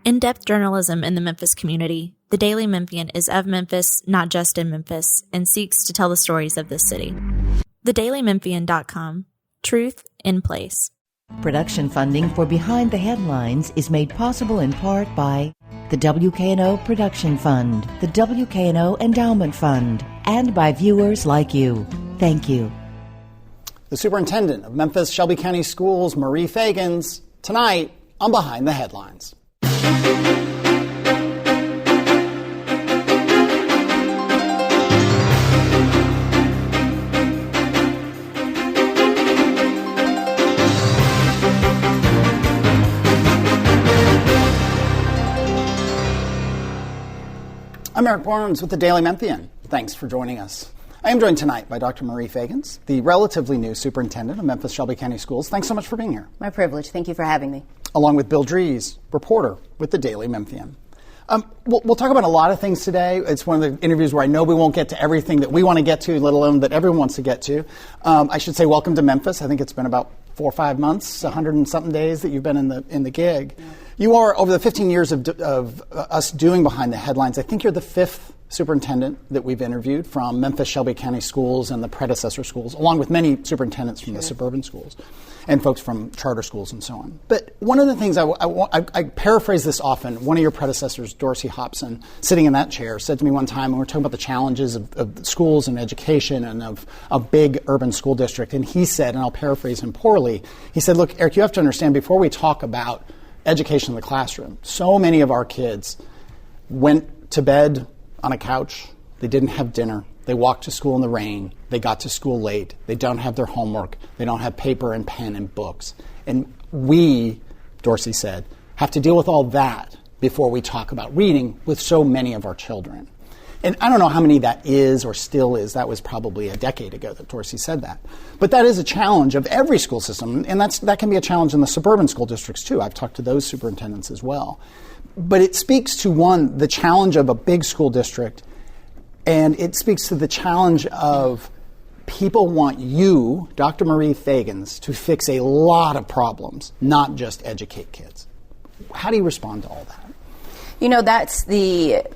In-depth journalism in the Memphis community, the Daily Memphian is of Memphis, not just in Memphis, and seeks to tell the stories of this city. TheDailyMemphian.com. Truth in place. Production funding for Behind the Headlines is made possible in part by the WKNO Production Fund, the WKNO Endowment Fund, and by viewers like you. Thank you. The Superintendent of Memphis Shelby County Schools, Marie Feagins, tonight on Behind the Headlines. I'm Eric Barnes with the Daily Memphian. Thanks for joining us. I am joined tonight by Dr. Marie Feagins, the relatively new superintendent of Memphis Shelby County Schools. Thanks so much for being here. My privilege. Thank you for having me. Along with Bill Dries, reporter with the Daily Memphian. We'll talk about a lot of things today. It's one of the interviews where I know we won't get to everything that we want to get to, let alone that everyone wants to get to. I should say welcome to Memphis. I think it's been about 4 or 5 months, 100 and something days that you've been in the gig. Yeah. You are, over the 15 years of us doing Behind the Headlines, I think you're the 5th superintendent that we've interviewed from Memphis Shelby County Schools and the predecessor schools, along with many superintendents from the suburban schools and folks from charter schools and so on. But one of the things I paraphrase this often. One of your predecessors, Dorsey Hobson, sitting in that chair, said to me one time when we were talking about the challenges of schools and education and of a big urban school district, and he said, and I'll paraphrase him poorly, he said, look, Eric, you have to understand, before we talk about education in the classroom, so many of our kids went to bed on a couch, they didn't have dinner, they walked to school in the rain, they got to school late, they don't have their homework, they don't have paper and pen and books. And we, Dorsey said, have to deal with all that before we talk about reading with so many of our children. And I don't know how many that is or still is. That was probably a decade ago that Dorsey said that. But that is a challenge of every school system, and that can be a challenge in the suburban school districts too. I've talked to those superintendents as well. But it speaks to, one, the challenge of a big school district, and it speaks to the challenge of people want you, Dr. Marie Feagins, to fix a lot of problems, not just educate kids. How do you respond to all that? You know, that's the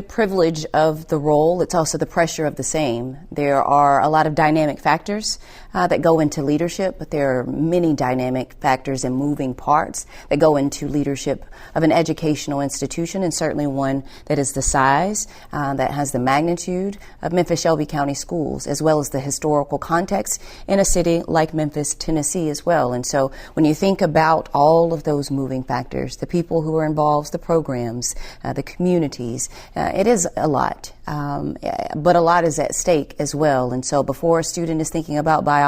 privilege of the role. It's also the pressure of the same. There are a lot of dynamic factors that go into leadership, but there are many dynamic factors and moving parts that go into leadership of an educational institution, and certainly one that is the size, that has the magnitude of Memphis Shelby County Schools, as well as the historical context in a city like Memphis, Tennessee as well. And so when you think about all of those moving factors, the people who are involved, the programs, the communities, it is a lot, but a lot is at stake as well. And so before a student is thinking about biology,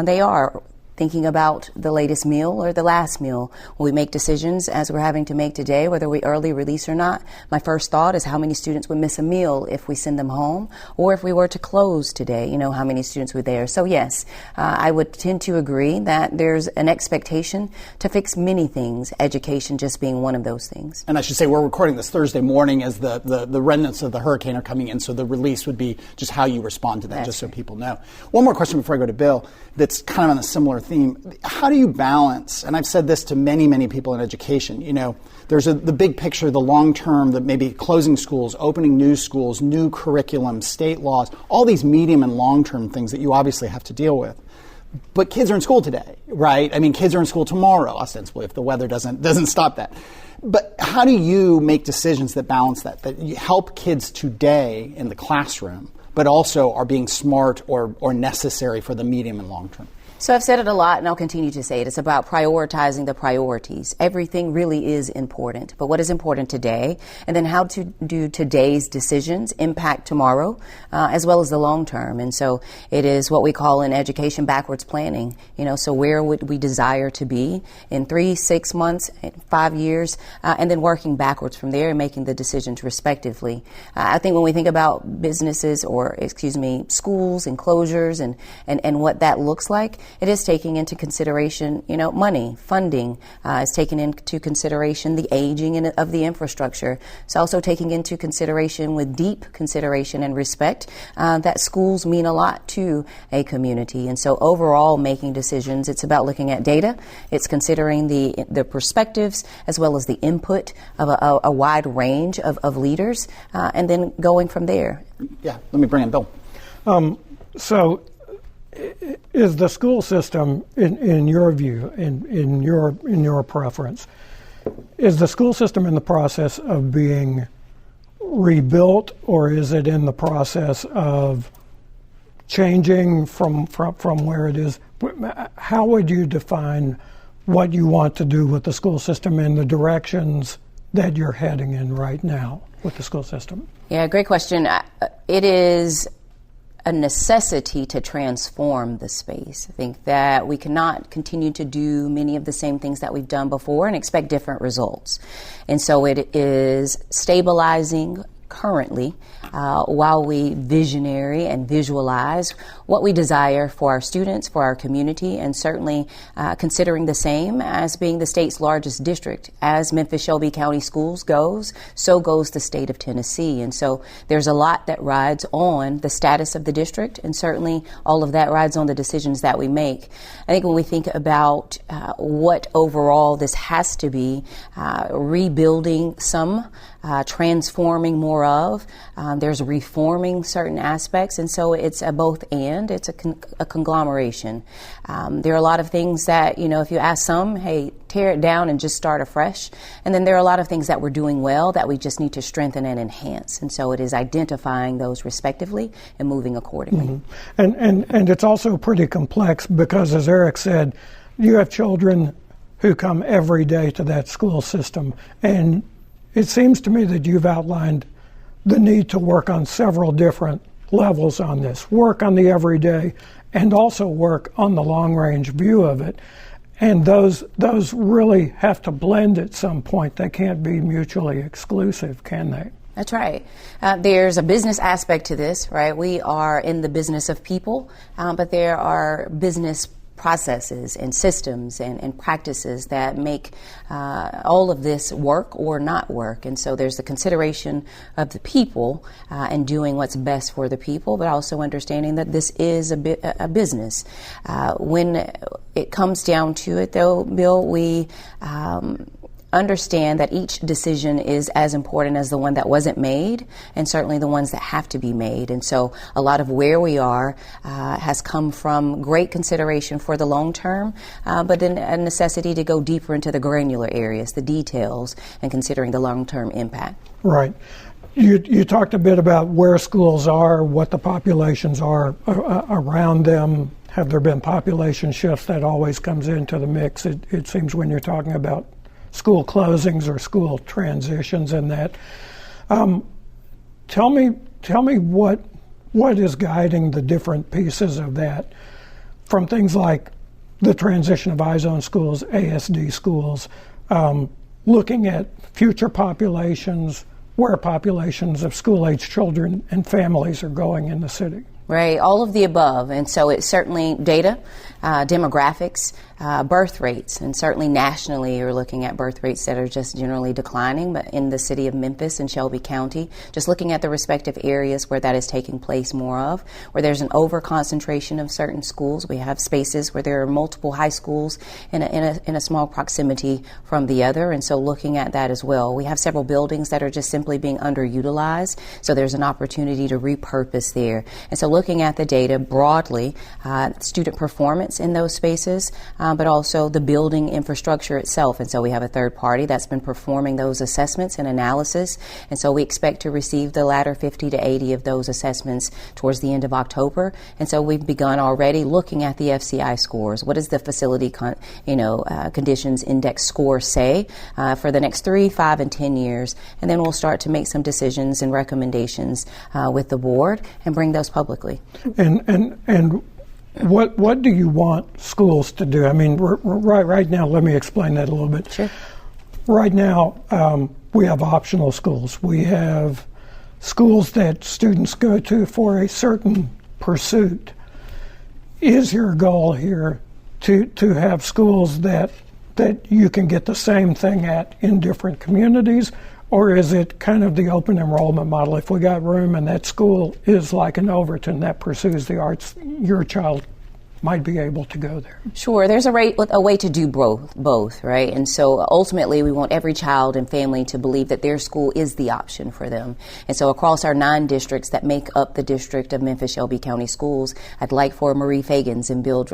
they are thinking about the latest meal or the last meal. When we make decisions, as we're having to make today, whether we early release or not, my first thought is how many students would miss a meal if we send them home, or if we were to close today, how many students were there. So yes, I would tend to agree that there's an expectation to fix many things, education just being one of those things. And I should say we're recording this Thursday morning as the remnants of the hurricane are coming in, so the release would be just how you respond to that, that's just so people know. One more question before I go to Bill that's kind of on a similar theme. How do you balance, and I've said this to many, many people in education, there's the big picture, the long term, that maybe closing schools, opening new schools, new curriculum, state laws, all these medium and long term things that you obviously have to deal with. But kids are in school today, right? I mean, kids are in school tomorrow, ostensibly, if the weather doesn't stop that. But how do you make decisions that balance that you help kids today in the classroom, but also are being smart or necessary for the medium and long term? So I've said it a lot, and I'll continue to say it. It's about prioritizing the priorities. Everything really is important, but what is important today, and then how to do today's decisions impact tomorrow, as well as the long term. And so it is what we call in education backwards planning. So where would we desire to be in 3, 6 months, 5 years, and then working backwards from there and making the decisions respectively. I think when we think about businesses schools and closures and what that looks like, it is taking into consideration, money, funding. It's taking into consideration the aging of the infrastructure. It's also taking into consideration, with deep consideration and respect, that schools mean a lot to a community. And so overall making decisions, it's about looking at data. It's considering the perspectives as well as the input of a wide range of leaders, and then going from there. Yeah, let me bring in Bill. So is the school system, in your view, in your preference, is the school system in the process of being rebuilt, or is it in the process of changing from where it is? How would you define what you want to do with the school system and the directions that you're heading in right now with the school system? Yeah, great question. It is a necessity to transform the space. I think that we cannot continue to do many of the same things that we've done before and expect different results. And so it is stabilizing currently while we visionary and visualize what we desire for our students, for our community, and certainly considering the same as being the state's largest district. As Memphis-Shelby County Schools goes, so goes the state of Tennessee. And so there's a lot that rides on the status of the district, and certainly all of that rides on the decisions that we make. I think when we think about what overall this has to be, rebuilding some, transforming more of, there's reforming certain aspects, and so it's a both and. It's a conglomeration. There are a lot of things that, if you ask some, hey, tear it down and just start afresh. And then there are a lot of things that we're doing well that we just need to strengthen and enhance. And so it is identifying those respectively and moving accordingly. Mm-hmm. And it's also pretty complex because, as Eric said, you have children who come every day to that school system, and it seems to me that you've outlined the need to work on several different levels on this, work on the everyday and also work on the long-range view of it. And those really have to blend at some point. They can't be mutually exclusive, can they? That's right. There's a business aspect to this, right? We are in the business of people, but there are business processes and systems and practices that make all of this work or not work. And so there's the consideration of the people and doing what's best for the people, but also understanding that this is a business. When it comes down to it, though, Bill, we understand that each decision is as important as the one that wasn't made, and certainly the ones that have to be made. And so a lot of where we are has come from great consideration for the long term, but then a necessity to go deeper into the granular areas, the details, and considering the long-term impact. Right. You talked a bit about where schools are, what the populations are around them. Have there been population shifts? That always comes into the mix, it seems, when you're talking about school closings or school transitions and that. Tell me what is guiding the different pieces of that, from things like the transition of I-zone schools, ASD schools, looking at future populations, where populations of school-age children and families are going in the city. Right, all of the above. And so it's certainly data, demographics, birth rates, and certainly nationally you're looking at birth rates that are just generally declining, but in the city of Memphis and Shelby County, just looking at the respective areas where that is taking place more of, where there's an over-concentration of certain schools. We have spaces where there are multiple high schools in a small proximity from the other, and so looking at that as well. We have several buildings that are just simply being underutilized, so there's an opportunity to repurpose there. And so looking at the data broadly, student performance in those spaces, but also the building infrastructure itself. And so we have a third party that's been performing those assessments and analysis. And so we expect to receive the latter 50 to 80 of those assessments towards the end of October. And so we've begun already looking at the FCI scores. What does the facility conditions index score say for the next 3, 5, and 10 years? And then we'll start to make some decisions and recommendations with the board and bring those publicly. And what do you want schools to do? I mean, right now, let me explain that a little bit. Sure. Right now, we have optional schools. We have schools that students go to for a certain pursuit. Is your goal here to have schools that you can get the same thing at in different communities? Or is it kind of the open enrollment model? If we got room and that school is like an Overton that pursues the arts, your child might be able to go there. Sure, there's a way to do both, right? And so ultimately we want every child and family to believe that their school is the option for them. And so across our 9 districts that make up the District of Memphis-Shelby County Schools, I'd like for Marie Feagins and Bill,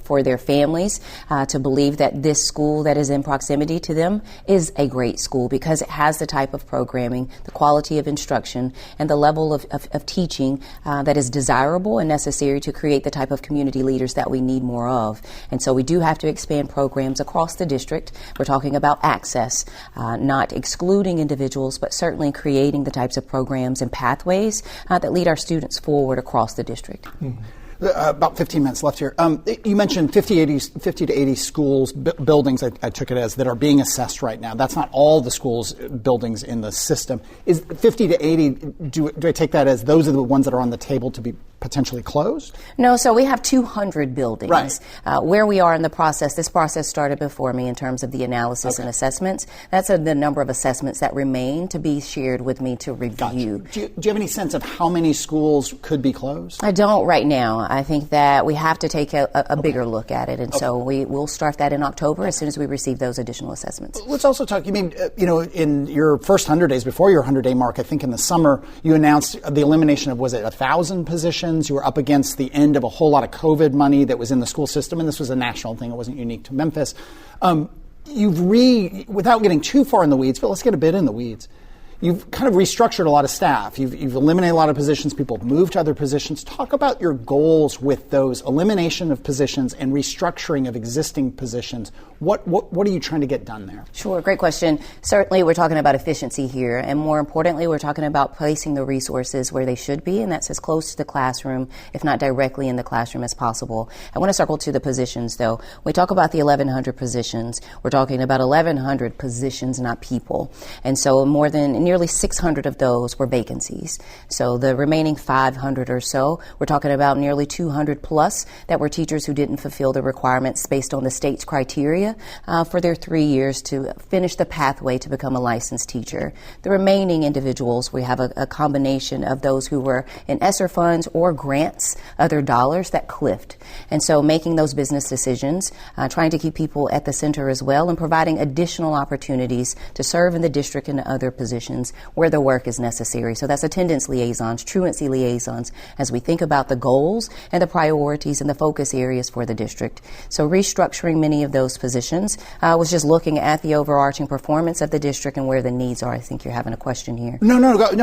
for their families to believe that this school that is in proximity to them is a great school because it has the type of programming, the quality of instruction, and the level of teaching that is desirable and necessary to create the type of community leaders that we need more of. And so we do have to expand programs across the district. We're talking about access, not excluding individuals, but certainly creating the types of programs and pathways that lead our students forward across the district. Mm-hmm. About 15 minutes left here. You mentioned 50 to 80 schools, buildings, I took it as, that are being assessed right now. That's not all the schools, buildings in the system. Is 50 to 80, do I take that as those are the ones that are on the table to be potentially closed? No, so we have 200 buildings. Right. Where we are in the process, this process started before me in terms of the analysis and assessments. That's the number of assessments that remain to be shared with me to review. Gotcha. Do you have any sense of how many schools could be closed? I don't right now. I think that we have to take a bigger look at it, and so we'll start that in October as soon as we receive those additional assessments. Let's also talk, in your first 100 days, before your 100-day mark, I think in the summer, you announced the elimination of, 1,000 positions? You were up against the end of a whole lot of COVID money that was in the school system, and this was a national thing. It wasn't unique to Memphis. Without getting too far in the weeds, but let's get a bit in the weeds, you've kind of restructured a lot of staff. You've eliminated a lot of positions. People have moved to other positions. Talk about your goals with those elimination of positions and restructuring of existing positions. What are you trying to get done there? Sure, great question. Certainly we're talking about efficiency here, and more importantly, we're talking about placing the resources where they should be, and that's as close to the classroom, if not directly in the classroom, as possible. I want to circle to the positions, though. We talk about the 1,100 positions. We're talking about 1,100 positions, not people. And so nearly 600 of those were vacancies. So the remaining 500 or so, we're talking about nearly 200 plus that were teachers who didn't fulfill the requirements based on the state's criteria for their 3 years to finish the pathway to become a licensed teacher. The remaining individuals, we have a combination of those who were in ESSER funds or grants, other dollars that cliffed. And so making those business decisions, trying to keep people at the center as well, and providing additional opportunities to serve in the district and other positions where the work is necessary. So that's attendance liaisons, truancy liaisons, as we think about the goals and the priorities and the focus areas for the district. So restructuring many of those positions was just looking at the overarching performance of the district and where the needs are. I think you're having a question here. No,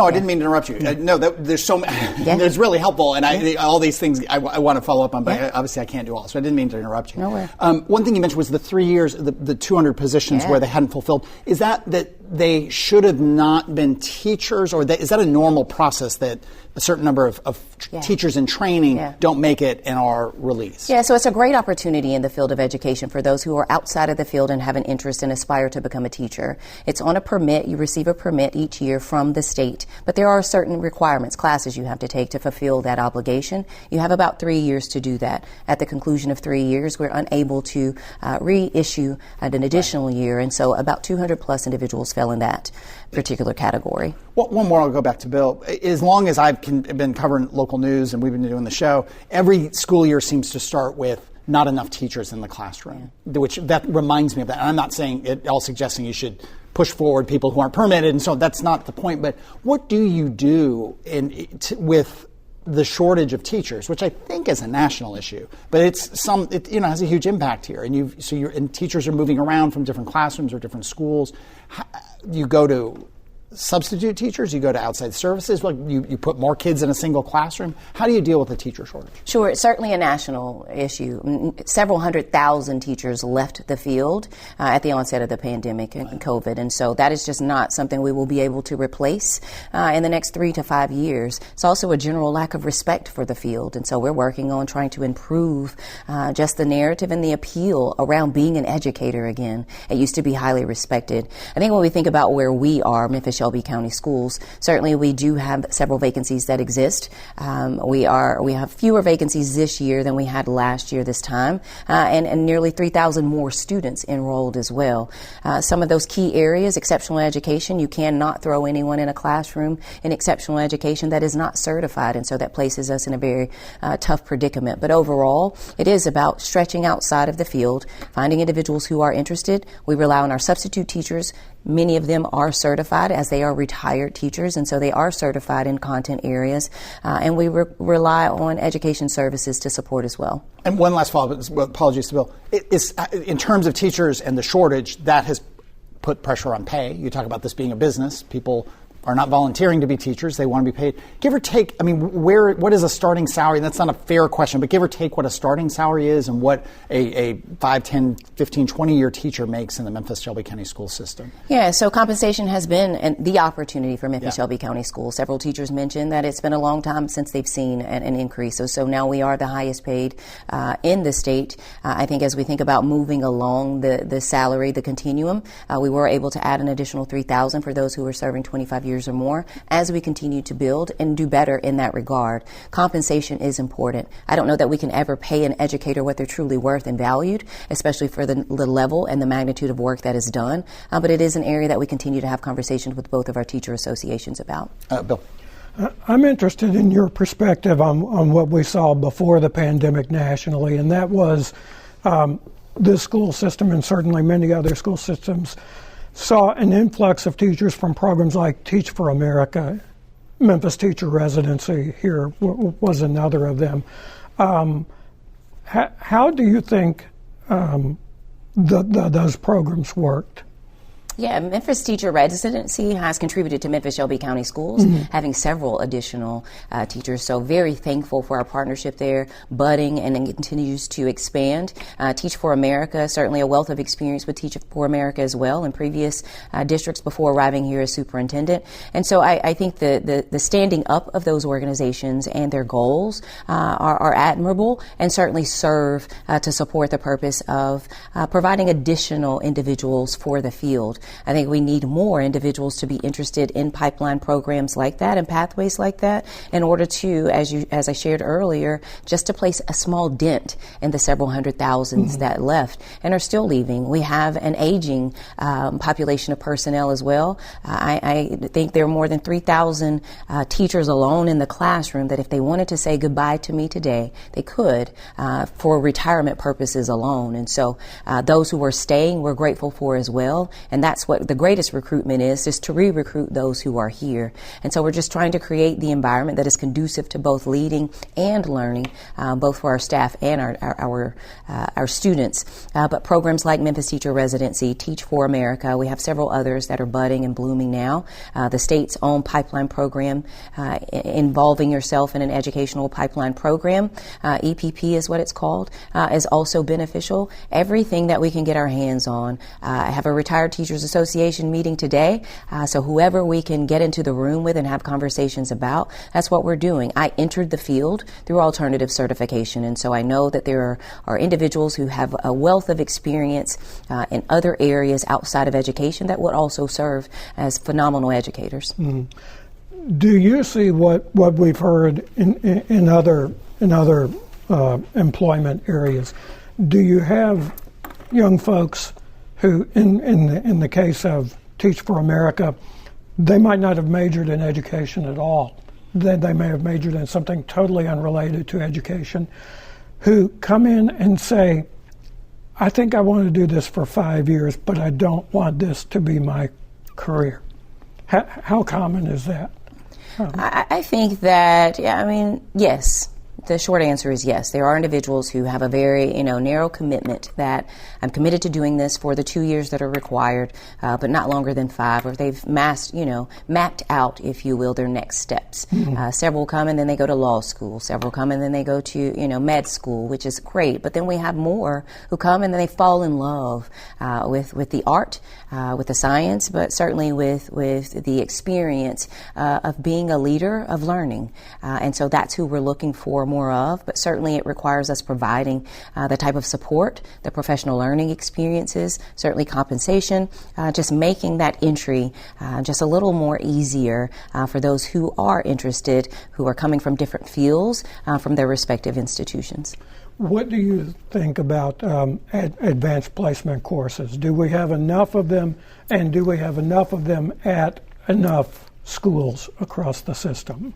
I didn't mean to interrupt you. There's so many. Yeah. It's really helpful, and all these things I want to follow up on, but obviously I can't do all, so I didn't mean to interrupt you. No way. One thing you mentioned was the 3 years, the 200 positions where they hadn't fulfilled. Is that they should have not been teachers, or is that a normal process that a certain number of teachers in training don't make it and are released? Yeah, so it's a great opportunity in the field of education for those who are outside of the field and have an interest and aspire to become a teacher. It's on a permit. You receive a permit each year from the state, but there are certain requirements, classes you have to take to fulfill that obligation. You have about 3 years to do that. At the conclusion of 3 years, we're unable to reissue an additional year, and so about 200 plus individuals fell in that particular category. Well, one more, I'll go back to Bill. As long as I've been covering local news and we've been doing the show, every school year seems to start with not enough teachers in the classroom, which that reminds me of that. And I'm not saying it all suggesting you should push forward people who aren't permitted, and so that's not the point. But what do you do with the shortage of teachers, which I think is a national issue, but it has a huge impact here, and teachers are moving around from different classrooms or different schools. You go to substitute teachers, you go to outside services, you put more kids in a single classroom. How do you deal with the teacher shortage? Sure, it's certainly a national issue. Several 100,000 teachers left the field at the onset of the pandemic and COVID, and so that is just not something we will be able to replace in the next 3 to 5 years. It's also a general lack of respect for the field, and so we're working on trying to improve just the narrative and the appeal around being an educator again. It used to be highly respected. I think when we think about where we are, Memphis Shelby County Schools. Certainly, we do have several vacancies that exist. We have fewer vacancies this year than we had last year this time, and nearly 3,000 more students enrolled as well. Some of those key areas, exceptional education, you cannot throw anyone in a classroom in exceptional education that is not certified, and so that places us in a very tough predicament. But overall, it is about stretching outside of the field, finding individuals who are interested. We rely on our substitute teachers. Many of them are certified as they are retired teachers, and so they are certified in content areas. And we rely on education services to support as well. And one last follow-up, apologies to Bill. In terms of teachers and the shortage, that has put pressure on pay. You talk about this being a business. People are not volunteering to be teachers. They want to be paid. Give or take, I mean, what is a starting salary? That's not a fair question, but give or take what a starting salary is and what a 5, 10, 15, 20-year teacher makes in the Memphis-Shelby County school system. Yeah, so compensation has been the opportunity for Memphis-Shelby County Schools. Several teachers mentioned that it's been a long time since they've seen an increase. So now we are the highest paid in the state. I think as we think about moving along the salary, the continuum, we were able to add an additional $3,000 for those who are serving 25 years or more as we continue to build and do better in that regard. Compensation is important. I don't know that we can ever pay an educator what they're truly worth and valued, especially for the level and the magnitude of work that is done. But it is an area that we continue to have conversations with both of our teacher associations about. Bill. I'm interested in your perspective on what we saw before the pandemic nationally, and that was this school system and certainly many other school systems saw an influx of teachers from programs like Teach for America. Memphis Teacher Residency here was another of them. How do you think those programs worked? Yeah, Memphis Teacher Residency has contributed to Memphis-Shelby County Schools, having several additional teachers. So very thankful for our partnership there, budding, and it continues to expand. Teach for America, certainly a wealth of experience with Teach for America as well in previous districts before arriving here as superintendent. And so I think the standing up of those organizations and their goals are admirable and certainly serve to support the purpose of providing additional individuals for the field. I think we need more individuals to be interested in pipeline programs like that and pathways like that in order to, as I shared earlier, just to place a small dent in the several hundred thousands that left and are still leaving. We have an aging population of personnel as well. I think there are more than 3,000 teachers alone in the classroom that if they wanted to say goodbye to me today, they could for retirement purposes alone. And so those who are staying, we're grateful for as well. And that's what the greatest recruitment is to re-recruit those who are here. And so we're just trying to create the environment that is conducive to both leading and learning, both for our staff and our students. But programs like Memphis Teacher Residency, Teach for America, we have several others that are budding and blooming now. The state's own pipeline program, involving yourself in an educational pipeline program, EPP is what it's called, is also beneficial. Everything that we can get our hands on. I have a retired Teachers Association meeting today, so whoever we can get into the room with and have conversations about, that's what we're doing. I entered the field through alternative certification, and so I know that there are individuals who have a wealth of experience in other areas outside of education that would also serve as phenomenal educators. Do you see what we've heard in other employment areas? Do you have young folks who, in the case of Teach for America, they might not have majored in education at all. They may have majored in something totally unrelated to education, who come in and say, I think I want to do this for 5 years, but I don't want this to be my career. How common is that? I think that, yes. The short answer is yes. There are individuals who have a very, narrow commitment that I'm committed to doing this for the 2 years that are required, but not longer than 5, or they've mapped out, if you will, their next steps. Several come and then they go to law school. Several come and then they go to, med school, which is great. But then we have more who come and then they fall in love with the art, with the science, but certainly with the experience of being a leader of learning. And so that's who we're looking for more more of, but certainly it requires us providing the type of support, the professional learning experiences, certainly compensation, just making that entry just a little more easier for those who are interested, who are coming from different fields from their respective institutions. What do you think about advanced placement courses? Do we have enough of them, and do we have enough of them at enough schools across the system?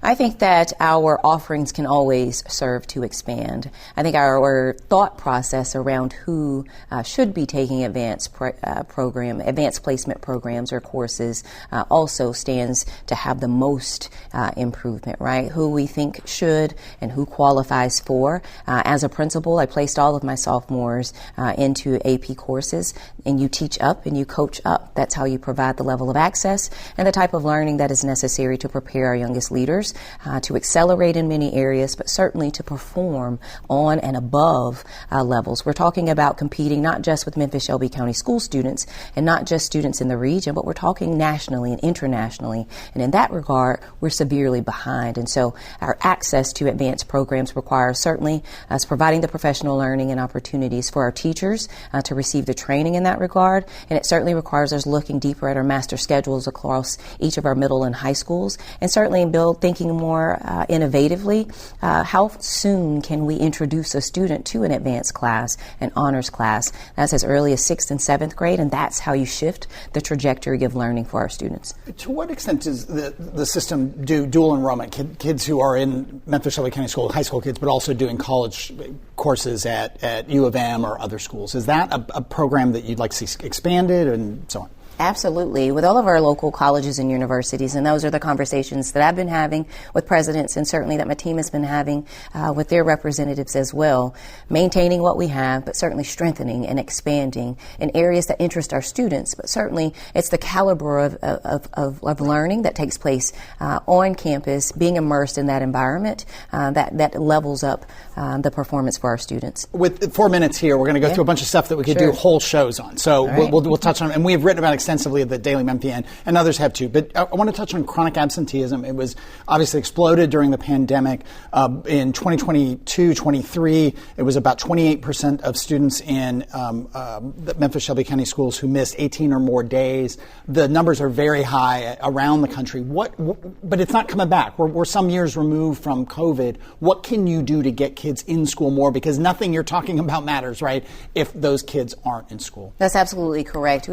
I think that our offerings can always serve to expand. I think our thought process around who should be taking advanced placement programs or courses also stands to have the most improvement, right? Who we think should and who qualifies for. As a principal, I placed all of my sophomores into AP courses, and you teach up and you coach up. That's how you provide the level of access and the type of learning that is necessary to prepare our youngest leaders to accelerate in many areas, but certainly to perform on and above levels. We're talking about competing not just with Memphis-Shelby County school students and not just students in the region, but we're talking nationally and internationally. And in that regard, we're severely behind. And so our access to advanced programs requires certainly us providing the professional learning and opportunities for our teachers to receive the training in that regard. And it certainly requires us looking deeper at our master schedules across each of our middle and high schools, and certainly thinking more innovatively. How soon can we introduce a student to an advanced class, an honors class? That's as early as 6th and 7th grade, and that's how you shift the trajectory of learning for our students. To what extent does the system do dual enrollment? Kids who are in Memphis-Shelby County School, high school kids, but also doing college courses at U of M or other schools. Is that a program that you'd like to see expanded and so on? Absolutely. With all of our local colleges and universities, and those are the conversations that I've been having with presidents, and certainly that my team has been having with their representatives as well, maintaining what we have, but certainly strengthening and expanding in areas that interest our students. But certainly it's the caliber of learning that takes place on campus, being immersed in that environment that levels up the performance for our students. With 4 minutes here, we're going to go through a bunch of stuff that we could do whole shows on. So we'll touch on, and we have written about extensively at the Daily Memphian, and others have too. But I want to touch on chronic absenteeism. It was obviously exploded during the pandemic. In 2022-23, it was about 28% of students in the Memphis-Shelby County schools who missed 18 or more days. The numbers are very high around the country. But it's not coming back. We're some years removed from COVID. What can you do to get kids in school more? Because nothing you're talking about matters, right, if those kids aren't in school. That's absolutely correct.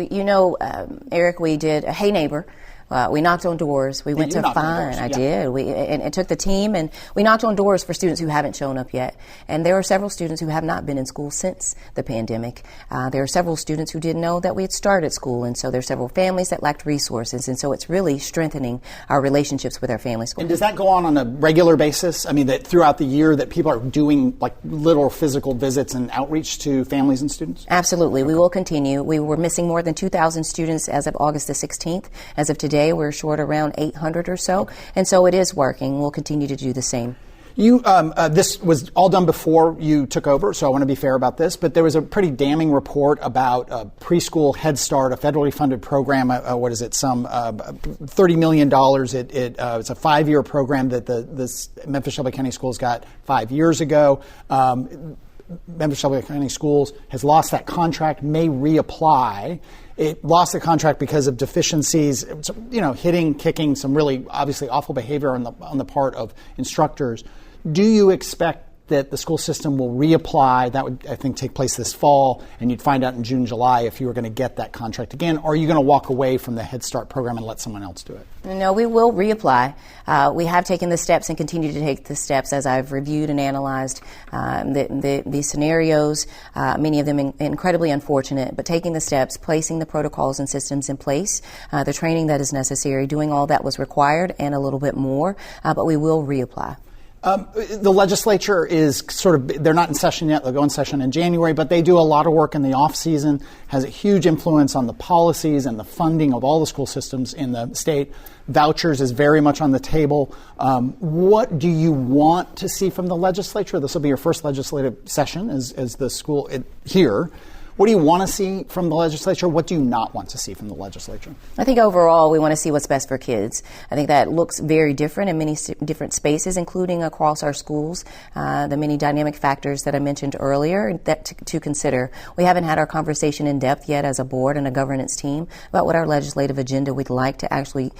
Eric, we did a Hey Neighbor. We knocked on doors. We went to find. I did. And took the team, and we knocked on doors for students who haven't shown up yet. And there are several students who have not been in school since the pandemic. There are several students who didn't know that we had started school, and so there are several families that lacked resources. And so it's really strengthening our relationships with our families. And does that go on a regular basis? I mean, that throughout the year that people are doing like literal physical visits and outreach to families and students? Absolutely. We will continue. We were missing more than 2,000 students as of August the 16th. As of today, we're short around 800 or so, and so it is working. We'll continue to do the same. This was all done before you took over, so I want to be fair about this, but there was a pretty damning report about preschool Head Start, a federally funded program. Some $30 million. It's a 5-year program that the Memphis-Shelby County Schools got 5 years ago. Memphis-Shelby County Schools has lost that contract, may reapply. It lost the contract because of deficiencies, kicking, some really obviously awful behavior on the part of instructors. Do you expect that the school system will reapply? That would, I think, take place this fall, and you'd find out in June, July if you were going to get that contract again, or are you going to walk away from the Head Start program and let someone else do it? No, we will reapply. We have taken the steps and continue to take the steps as I've reviewed and analyzed the scenarios, many of them incredibly unfortunate, but taking the steps, placing the protocols and systems in place, the training that is necessary, doing all that was required and a little bit more, but we will reapply. The legislature is they're not in session yet. They'll go in session in January, but they do a lot of work in the off season, has a huge influence on the policies and the funding of all the school systems in the state. Vouchers is very much on the table. What do you want to see from the legislature? This will be your first legislative session as the school here. What do you want to see from the legislature? What do you not want to see from the legislature? I think overall we want to see what's best for kids. I think that looks very different in many different spaces, including across our schools. The many dynamic factors that I mentioned earlier that to consider. We haven't had our conversation in depth yet as a board and a governance team about what our legislative agenda we'd like to actually,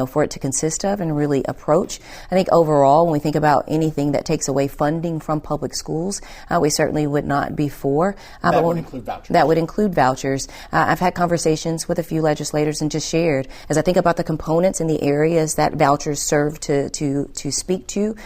for it to consist of and really approach. I think overall, when we think about anything that takes away funding from public schools, we certainly would not be for. That would include vouchers. That would include vouchers. I've had conversations with a few legislators and just shared, as I think about the components and the areas that vouchers serve to speak to,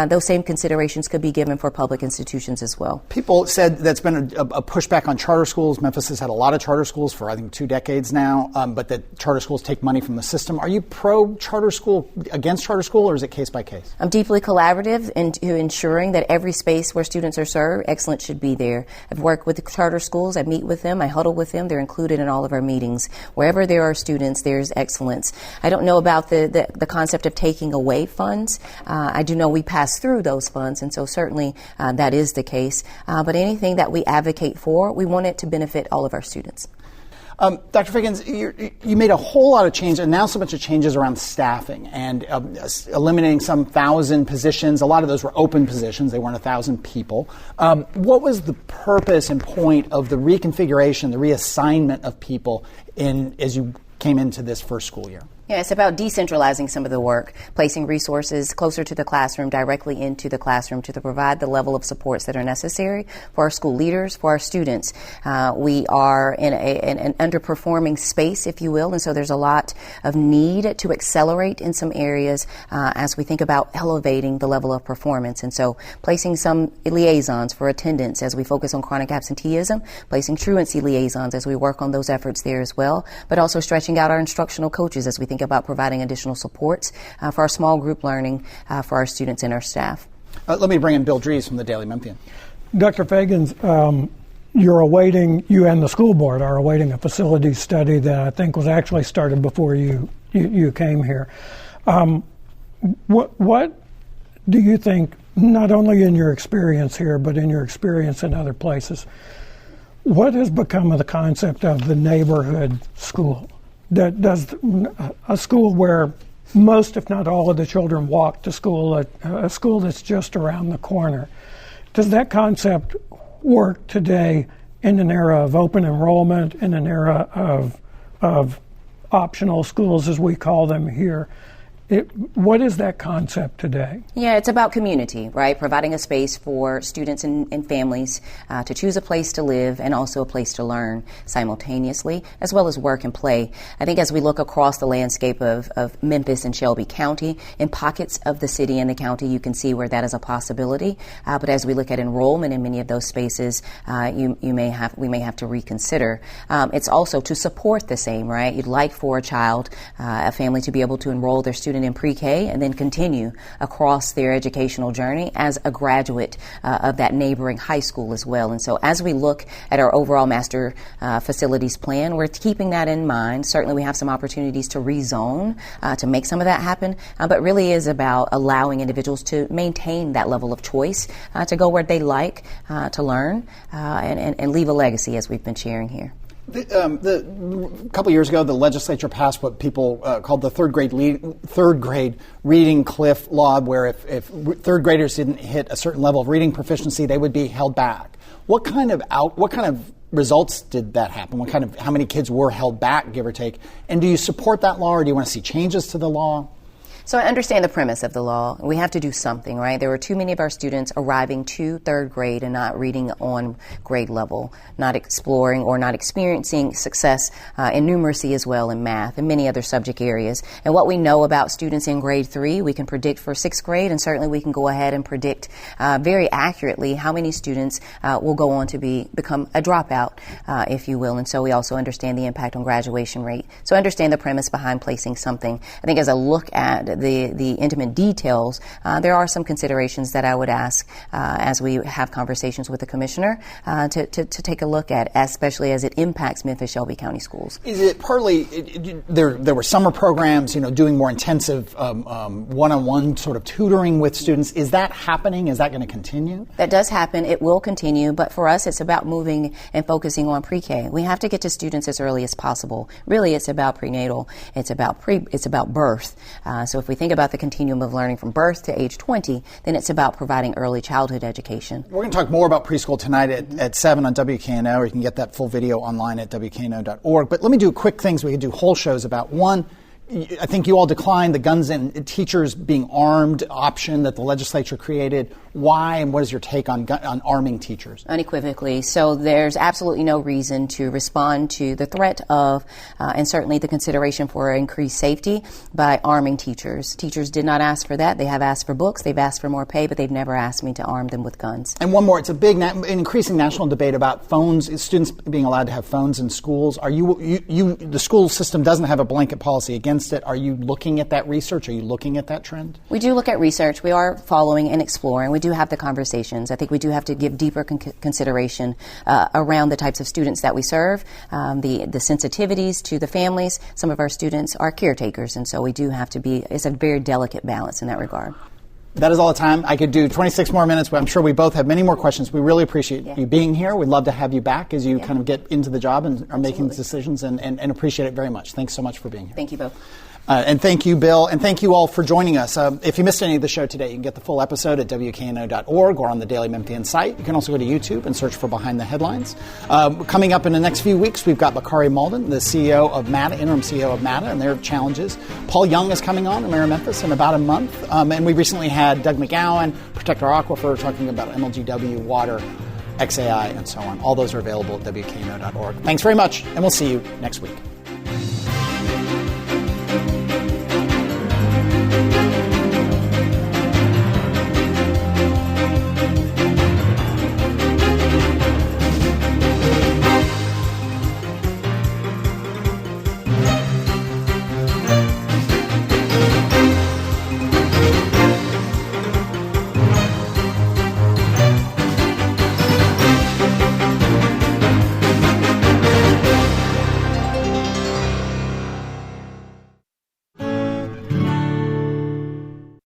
those same considerations could be given for public institutions as well. People said that's been a pushback on charter schools. Memphis has had a lot of charter schools for, I think, 2 decades now, but that charter schools take money from the system. Are you pro-charter school, against charter school, or is it case by case? I'm deeply collaborative into ensuring that every space where students are served, excellence should be there. I've worked with the charter schools. I meet with them. I huddle with them. They're included in all of our meetings. Wherever there are students, there's excellence. I don't know about the concept of taking away funds. I do know we pass through those funds, and so certainly that is the case. But anything that we advocate for, we want it to benefit all of our students. Dr. Feagins, you made a whole lot of changes, announced a bunch of changes around staffing and eliminating some 1,000 positions. A lot of those were open positions. They weren't 1,000 people. What was the purpose and point of the reconfiguration, the reassignment of people as you came into this first school year? Yeah, it's about decentralizing some of the work, placing resources closer to the classroom, directly into the classroom to provide the level of supports that are necessary for our school leaders, for our students. We are in an underperforming space, if you will, and so there's a lot of need to accelerate in some areas as we think about elevating the level of performance. And so placing some liaisons for attendance as we focus on chronic absenteeism, placing truancy liaisons as we work on those efforts there as well, but also stretching out our instructional coaches as we think about providing additional supports for our small group learning for our students and our staff. Let me bring in Bill Dries from the Daily Memphian. Dr. Feagins, you and the school board are awaiting a facilities study that I think was actually started before you came here. What do you think, not only in your experience here, but in your experience in other places, what has become of the concept of the neighborhood school? That does a school where most, if not all, of the children walk to school, a school that's just around the corner. Does that concept work today in an era of open enrollment, in an era of optional schools, as we call them here? What is that concept today? Yeah, it's about community, right? Providing a space for students and families to choose a place to live and also a place to learn simultaneously, as well as work and play. I think as we look across the landscape of Memphis and Shelby County, in pockets of the city and the county, you can see where that is a possibility. But as we look at enrollment in many of those spaces, we may have to reconsider. It's also to support the same, right? You'd like for a child, a family to be able to enroll their student in pre-K and then continue across their educational journey as a graduate of that neighboring high school as well. And so as we look at our overall master facilities plan, we're keeping that in mind. Certainly we have some opportunities to rezone to make some of that happen, but really is about allowing individuals to maintain that level of choice to go where they like to learn and leave a legacy, as we've been sharing here. A couple years ago, the legislature passed what people called the third grade reading cliff law, where if third graders didn't hit a certain level of reading proficiency, they would be held back. What kind of results did that happen? How many kids were held back, give or take? And do you support that law, or do you want to see changes to the law? So I understand the premise of the law. We have to do something, right? There were too many of our students arriving to third grade and not reading on grade level, not exploring or not experiencing success in numeracy as well, in math and many other subject areas. And what we know about students in grade 3, we can predict for 6th grade, and certainly we can go ahead and predict very accurately how many students will go on to become a dropout, if you will. And so we also understand the impact on graduation rate. So I understand the premise behind placing something. I think as I look at the intimate details, there are some considerations that I would ask as we have conversations with the commissioner to take a look at, especially as it impacts Memphis-Shelby County schools. Is it partly there were summer programs, doing more intensive one-on-one sort of tutoring with students? Is that happening? Is that going to continue? That does happen. It will continue, but for us, it's about moving and focusing on pre-K. We have to get to students as early as possible. Really, it's about prenatal. It's about birth. So if we think about the continuum of learning from birth to age 20, then it's about providing early childhood education. We're going to talk more about preschool tonight at 7 on WKNO, or you can get that full video online at WKNO.org. But let me do quick things we could do whole shows about. One, I think you all declined the guns and teachers being armed option that the legislature created. Why, and what is your take on arming teachers? Unequivocally. So there's absolutely no reason to respond to the threat of, and certainly the consideration for increased safety by arming teachers. Teachers did not ask for that. They have asked for books. They've asked for more pay, but they've never asked me to arm them with guns. And one more. It's a big, increasing national debate about phones, students being allowed to have phones in schools. Are the school system doesn't have a blanket policy against it. Are you looking at that research? Are you looking at that trend? We do look at research. We are following and exploring. We do have the conversations. I think we do have to give deeper consideration around the types of students that we serve, the sensitivities to the families. Some of our students are caretakers, and so we do have to it's a very delicate balance in that regard. That is all the time. I could do 26 more minutes, but I'm sure we both have many more questions. We really appreciate you being here. We'd love to have you back as you kind of get into the job and are making decisions, and appreciate it very much. Thanks so much for being here. Thank you both. And thank you, Bill, and thank you all for joining us. If you missed any of the show today, you can get the full episode at WKNO.org or on the Daily Memphian site. You can also go to YouTube and search for Behind the Headlines. Coming up in the next few weeks, we've got Bakari Malden, the CEO of MATA, interim CEO of MATA, and their challenges. Paul Young is coming on, Mayor of Memphis, in about a month. And we recently had Doug McGowan, Protect Our Aquifer, talking about MLGW, water, XAI, and so on. All those are available at WKNO.org. Thanks very much, and we'll see you next week.